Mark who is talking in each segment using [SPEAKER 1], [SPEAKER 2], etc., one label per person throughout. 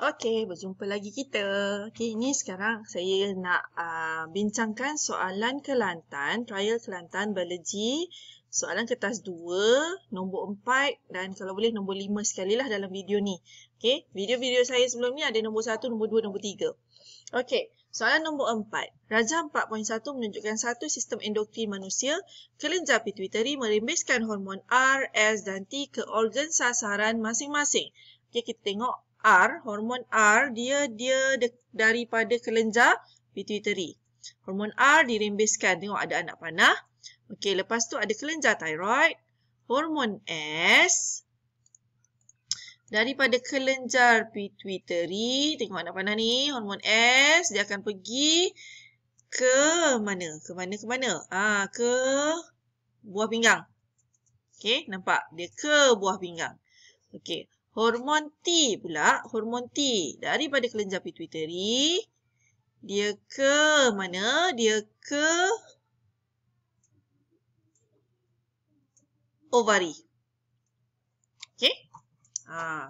[SPEAKER 1] Okey, berjumpa lagi kita. Okey, ini sekarang saya nak bincangkan soalan Kelantan, trial Kelantan biologi, soalan kertas 2, nombor 4 dan kalau boleh nombor 5 sekali lah dalam video ni. Okey, video-video saya sebelum ni ada nombor 1, nombor 2, nombor 3. Okey, soalan nombor 4. Rajah 4.1 menunjukkan satu sistem endokrin manusia, kelenjar pituitari merembeskan hormon R, S dan T ke organ sasaran masing-masing. Okey, kita tengok R, hormon R, dia daripada kelenjar pituitari. Hormon R dirembeskan. Tengok ada anak panah. Okey, lepas tu ada kelenjar thyroid. Hormon S daripada kelenjar pituitari. Tengok anak panah ni. Hormon S, dia akan pergi ke mana? Ke mana? Ke buah pinggang. Okey, nampak? Dia ke buah pinggang. Okey. Hormon T pula, hormon T daripada kelenjar pituitari, dia ke mana? Dia ke ovari. Okay?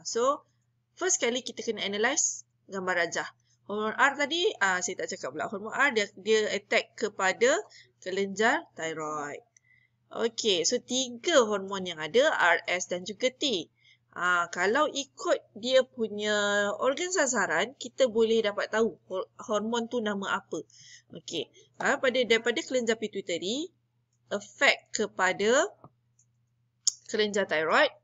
[SPEAKER 1] So, first kali kita kena analyse gambar rajah. Hormon R tadi, saya tak cakap pula. Hormon R dia attack kepada kelenjar thyroid. Okay, so 3 hormon yang ada, R, S dan juga T. Kalau ikut dia punya organ sasaran, kita boleh dapat tahu hormon tu nama apa. Okey. Daripada kelenjar pituitari, efek kepada kelenjar thyroid,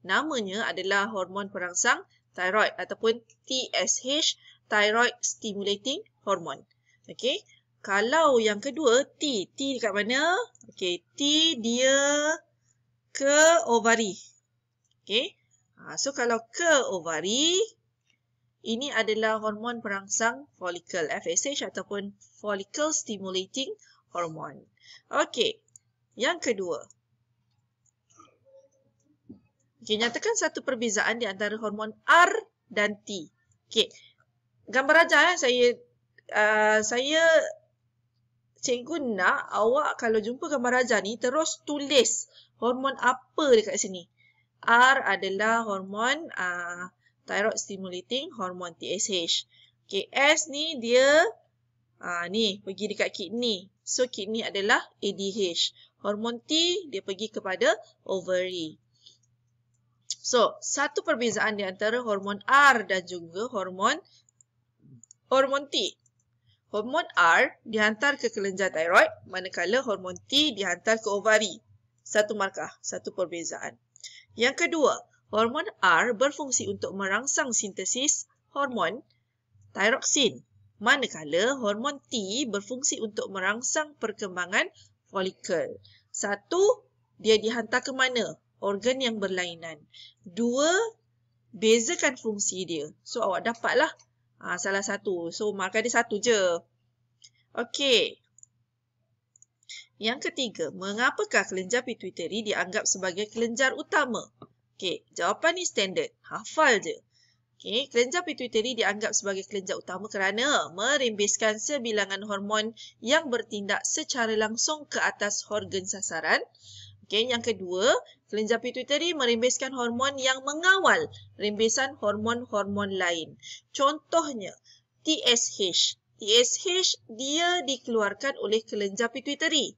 [SPEAKER 1] namanya adalah hormon perangsang thyroid ataupun TSH, thyroid stimulating hormone. Okey. Kalau yang kedua, T dekat mana? Okey, T dia ke ovari. Okey. So, kalau ke ovari, ini adalah hormon perangsang folikel, FSH ataupun follicle stimulating hormone. Okey, yang kedua. Okey, nyatakan satu perbezaan di antara hormon R dan T. Okey, gambar rajah saya cikgu nak awak kalau jumpa gambar rajah ni terus tulis hormon apa dekat sini. R adalah hormon thyroid stimulating hormone TSH. Okay, S ni dia ni pergi dekat kidney. So kidney adalah ADH. Hormon T dia pergi kepada ovary. So, satu perbezaan di antara hormon R dan juga hormon T. Hormon R dihantar ke kelenjar thyroid, manakala hormon T dihantar ke ovary. Satu markah, satu perbezaan. Yang kedua, hormon R berfungsi untuk merangsang sintesis hormon thyroxine, manakala hormon T berfungsi untuk merangsang perkembangan folikel. Satu, dia dihantar ke mana? Organ yang berlainan. Dua, bezakan fungsi dia. So, awak dapatlah salah satu. So, markah dia satu je. Okey. Yang ketiga, mengapakah kelenjar pituitari dianggap sebagai kelenjar utama? Okey, jawapan ni standard. Hafal je. Okey, kelenjar pituitari dianggap sebagai kelenjar utama kerana merembeskan sebilangan hormon yang bertindak secara langsung ke atas organ sasaran. Okey, yang kedua, kelenjar pituitari merembeskan hormon yang mengawal rembesan hormon-hormon lain. Contohnya, TSH. TSH dia dikeluarkan oleh kelenjar pituitari.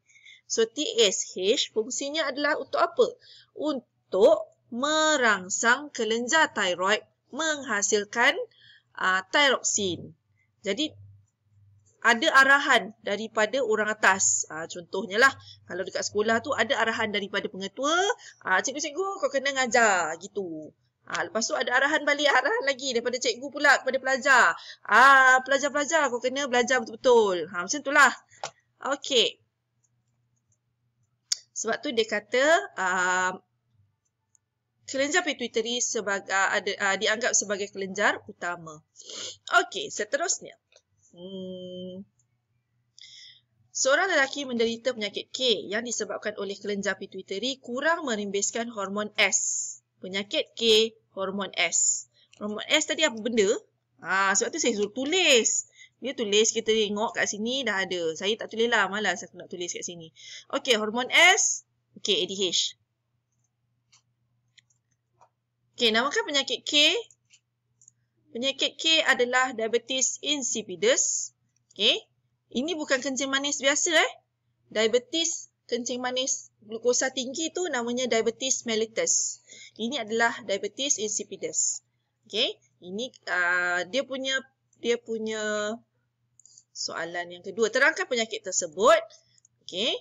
[SPEAKER 1] So, TSH fungsinya adalah untuk apa? Untuk merangsang kelenjar thyroid menghasilkan thyroxine. Jadi, ada arahan daripada orang atas. Contohnya lah, kalau dekat sekolah tu ada arahan daripada pengetua, cikgu-cikgu kau kena ngajar gitu. Lepas tu ada arahan balik, arahan lagi daripada cikgu pula kepada pelajar. Pelajar-pelajar kau kena belajar betul-betul. Macam tu lah. Okey. Sebab tu dia kata kelenjar pituitari dianggap sebagai kelenjar utama. Okey, seterusnya. Seorang lelaki menderita penyakit K yang disebabkan oleh kelenjar pituitari kurang merembeskan hormon S. Penyakit K, hormon S. Hormon S tadi apa benda? Sebab tu saya suruh tulis. Dia tulis, kita tengok kat sini dah ada. Saya tak tulis lah, malas aku nak tulis kat sini. Okey, hormon S. Okey, ADH. Okey, namakan penyakit K Penyakit K adalah diabetes insipidus. Okey. Ini bukan kencing manis biasa Diabetes kencing manis glukosa tinggi tu namanya diabetes mellitus. Ini adalah diabetes insipidus. Okey. Ini dia punya soalan yang kedua. Terangkan penyakit tersebut. Okey.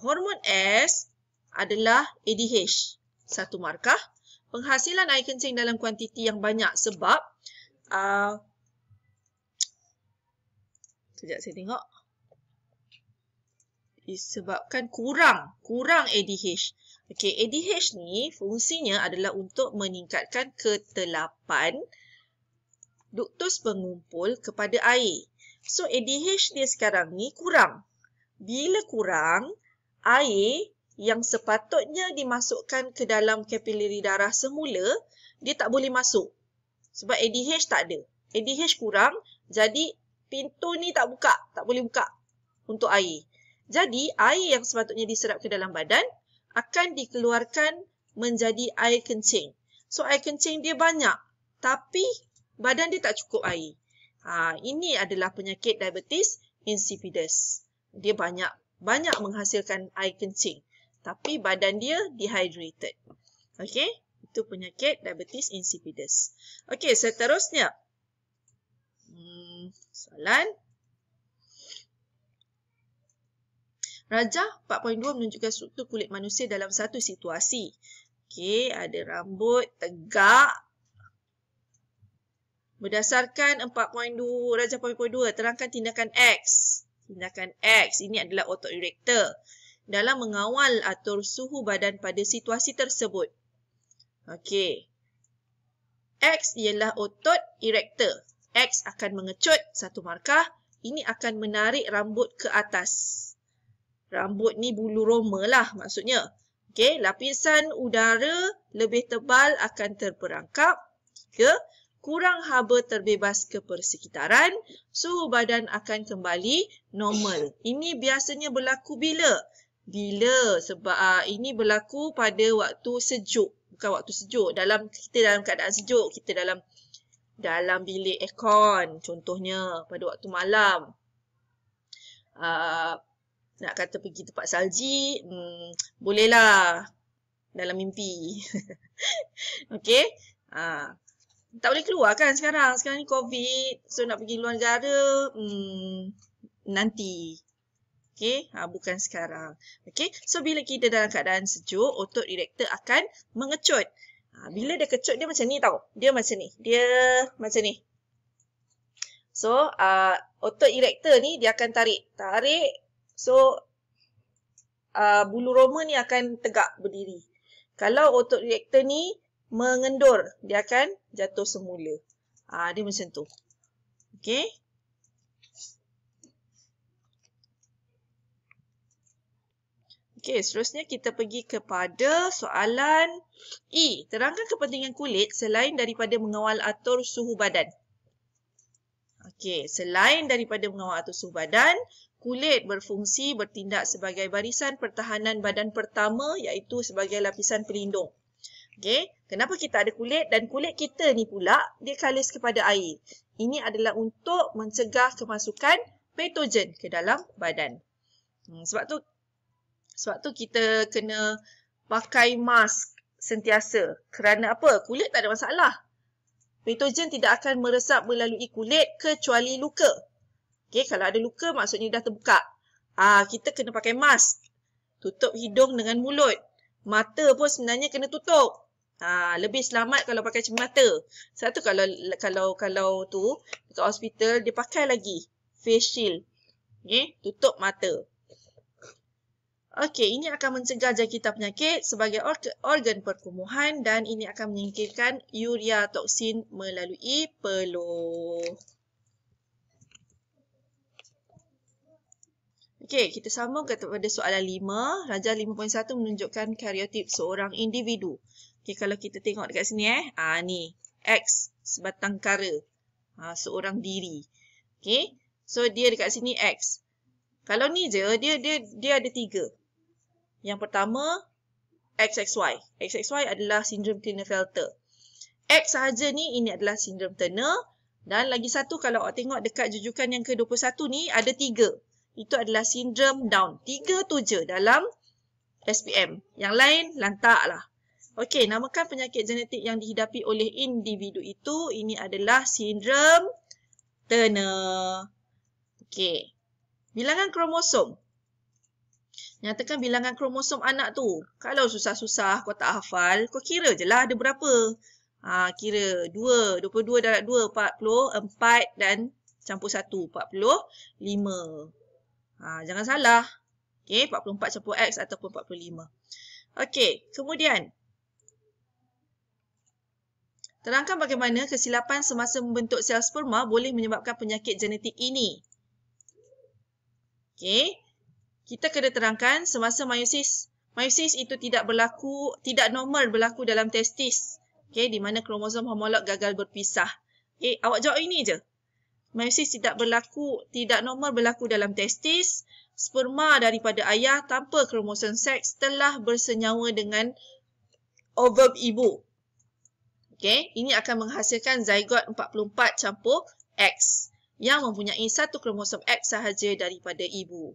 [SPEAKER 1] Hormon S adalah ADH. 1 markah. Penghasilan air kencing dalam kuantiti yang banyak sebab sekejap saya tengok. Disebabkan kurang ADH. Okey, ADH ni fungsinya adalah untuk meningkatkan ketelapan duktus pengumpul kepada air. So ADH dia sekarang ni kurang. Bila kurang, air yang sepatutnya dimasukkan ke dalam kapilari darah semula, dia tak boleh masuk. Sebab ADH tak ada. ADH kurang, jadi pintu ni tak boleh buka untuk air. Jadi, air yang sepatutnya diserap ke dalam badan akan dikeluarkan menjadi air kencing. So, air kencing dia banyak, tapi badan dia tak cukup air. Ini adalah penyakit diabetes insipidus. Dia banyak menghasilkan air kencing, tapi badan dia dehydrated. Okey, itu penyakit diabetes insipidus. Okey, seterusnya. Soalan. Rajah 4.2 menunjukkan struktur kulit manusia dalam satu situasi. Okey, ada rambut tegak. Berdasarkan 4.2, Rajah 4.2, terangkan tindakan X. Tindakan X ini adalah otot erector dalam mengawal atur suhu badan pada situasi tersebut. Okey. X ialah otot erector. X akan mengecut 1 markah. Ini akan menarik rambut ke atas. Rambut ni bulu roma lah maksudnya. Okey, lapisan udara lebih tebal akan terperangkap. 3. Kurang haba terbebas ke persekitaran, suhu badan akan kembali normal. Ini biasanya berlaku bila? Sebab ini berlaku pada waktu sejuk. Bukan waktu sejuk, kita dalam keadaan sejuk, kita dalam bilik aircon, contohnya pada waktu malam. Nak kata pergi tempat salji, bolehlah dalam mimpi. Okey? Tak boleh keluar kan sekarang. Sekarang ni COVID. So, nak pergi luar negara, nanti. Okey, bukan sekarang. Okey, so bila kita dalam keadaan sejuk, otot erector akan mengecut. Bila dia kecut, dia macam ni tau. Dia macam ni. So, otot erector ni dia akan tarik. So, bulu roma ni akan tegak berdiri. Kalau otot erector ni mengendur, dia akan jatuh semula. Dia macam tu. Okey. Okey, seterusnya kita pergi kepada soalan E. Terangkan kepentingan kulit selain daripada mengawal atur suhu badan. Okey, selain daripada mengawal atur suhu badan, kulit berfungsi bertindak sebagai barisan pertahanan badan pertama, iaitu sebagai lapisan pelindung. Okey, kenapa kita ada kulit? Dan kulit kita ni pula, dia kalis kepada air. Ini adalah untuk mencegah kemasukan patogen ke dalam badan. Sebab tu kita kena pakai mask sentiasa. Kerana apa? Kulit tak ada masalah. Patogen tidak akan meresap melalui kulit kecuali luka. Okey, kalau ada luka maksudnya dah terbuka. Kita kena pakai mask. Tutup hidung dengan mulut. Mata pun sebenarnya kena tutup. Lebih selamat kalau pakai cermin mata. Satu kalau tu dekat hospital dia pakai lagi face shield. Okey, tutup mata. Okey, ini akan mencegah jangkitan penyakit sebagai organ perkumuhan dan ini akan menyingkirkan urea toksin melalui peluh. Okey, kita sambung kepada soalan 5. Rajah 5.1 menunjukkan karyotip seorang individu. Okey, kalau kita tengok dekat sini ni X sebatang kara. Seorang diri. Okey. So dia dekat sini X. Kalau ni je dia ada 3. Yang pertama XXY. XXY adalah sindrom Klinefelter. X sahaja ni, ini adalah sindrom Turner. Dan lagi satu, kalau awak tengok dekat jujukan yang ke-21 ni, ada 3. Itu adalah sindrom Down. 3 tu je dalam SPM. Yang lain, lantak lah. Okey, namakan penyakit genetik yang dihidapi oleh individu itu. Ini adalah sindrom Turner. Okey. Bilangan kromosom. Nyatakan bilangan kromosom anak tu. Kalau susah-susah kau tak hafal, kau kira je lah ada berapa. Kira 2, 22 darab 2, 44 dan campur 1, 45. Jangan salah. Okey, 44 campur X ataupun 45. Okey, kemudian. Terangkan bagaimana kesilapan semasa membentuk sel sperma boleh menyebabkan penyakit genetik ini. Okey, kita kena terangkan semasa meiosis. Meiosis itu tidak normal berlaku dalam testis. Okey, di mana kromosom homolog gagal berpisah. Okey, awak jawab ini je. Meiosis tidak normal berlaku dalam testis. Sperma daripada ayah tanpa kromosom seks telah bersenyawa dengan ovum ibu. Okey, ini akan menghasilkan zygot 44 campur X yang mempunyai satu kromosom X sahaja daripada ibu.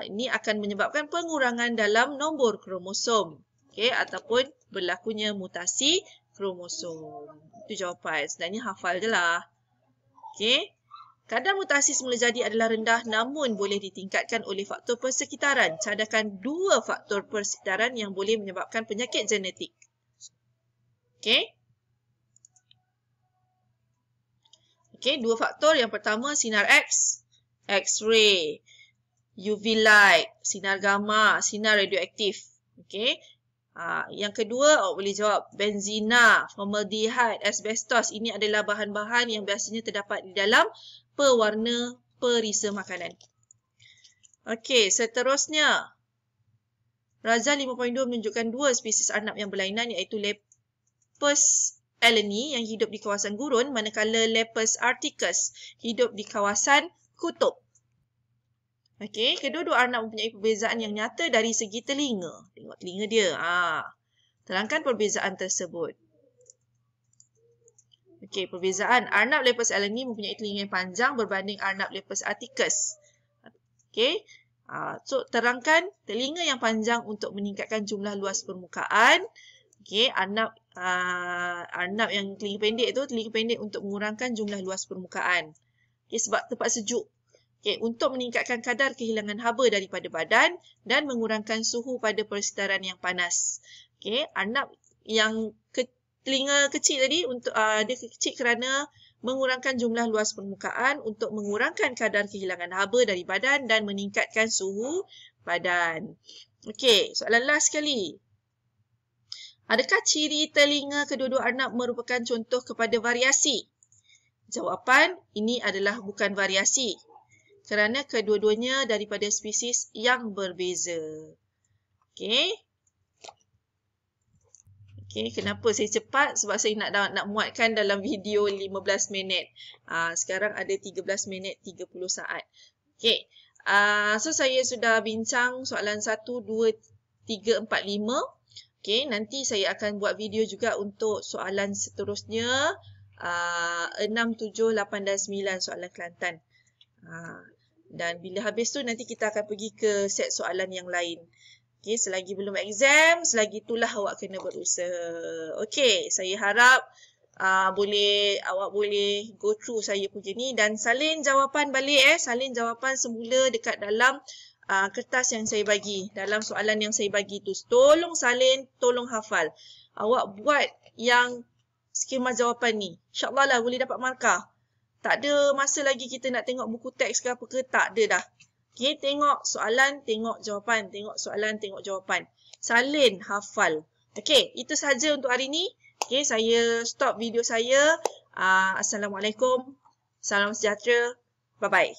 [SPEAKER 1] Ini akan menyebabkan pengurangan dalam nombor kromosom. Okey, ataupun berlakunya mutasi kromosom. Itu jawapan. Sebenarnya hafal je lah. Okey. Kadar mutasi semula jadi adalah rendah namun boleh ditingkatkan oleh faktor persekitaran. Cadangkan 2 faktor persekitaran yang boleh menyebabkan penyakit genetik. Okey. Okey, 2 faktor. Yang pertama sinar X, X-ray, UV light, sinar gamma, sinar radioaktif. Okey. Yang kedua, awak boleh jawab benzina, formaldehyde, asbestos. Ini adalah bahan-bahan yang biasanya terdapat di dalam pewarna perisa makanan. Okey, seterusnya. Razan 5.2 menunjukkan 2 spesies arnab yang berlainan iaitu Lepus eleni yang hidup di kawasan gurun manakala Lepus articus hidup di kawasan kutub. Okey, kedua-dua arnab mempunyai perbezaan yang nyata dari segi telinga. Tengok telinga dia. Terangkan perbezaan tersebut. Okey, perbezaan. Arnab Lepus eleni mempunyai telinga yang panjang berbanding arnab Lepus articus. Okey. So, terangkan telinga yang panjang untuk meningkatkan jumlah luas permukaan. Okey, arnab yang telinga pendek untuk mengurangkan jumlah luas permukaan. Okey, sebab tempat sejuk. Okey, untuk meningkatkan kadar kehilangan haba daripada badan dan mengurangkan suhu pada persekitaran yang panas. Okey, arnab yang telinga kecil tadi dia kecil kerana mengurangkan jumlah luas permukaan untuk mengurangkan kadar kehilangan haba dari badan dan meningkatkan suhu badan. Okey, soalan last sekali. Adakah ciri telinga kedua-dua arnab merupakan contoh kepada variasi? Jawapan, ini adalah bukan variasi. Kerana kedua-duanya daripada spesies yang berbeza. Okey. Okey, kenapa saya cepat? Sebab saya nak muatkan dalam video 15 minit. Sekarang ada 13 minit 30 saat. Okey. So saya sudah bincang soalan 1, 2, 3, 4, 5. Okey, nanti saya akan buat video juga untuk soalan seterusnya. 6, 7, 8 dan 9 soalan Kelantan. Dan bila habis tu nanti kita akan pergi ke set soalan yang lain. Okey, selagi belum exam, selagi itulah awak kena berusaha. Okey, saya harap awak boleh go through saya punya ni dan salin jawapan balik salin jawapan semula dekat dalam kertas yang saya bagi, dalam soalan yang saya bagi tu. Tolong salin, tolong hafal. Awak buat yang skema jawapan ni. InsyaAllah lah boleh dapat markah. Tak ada masa lagi kita nak tengok buku teks ke apa ke, tak ada dah. Okey, tengok soalan, tengok jawapan. Tengok soalan, tengok jawapan. Salin, hafal. Okey, itu sahaja untuk hari ni. Okey, saya stop video saya. Assalamualaikum. Salam sejahtera. Bye-bye.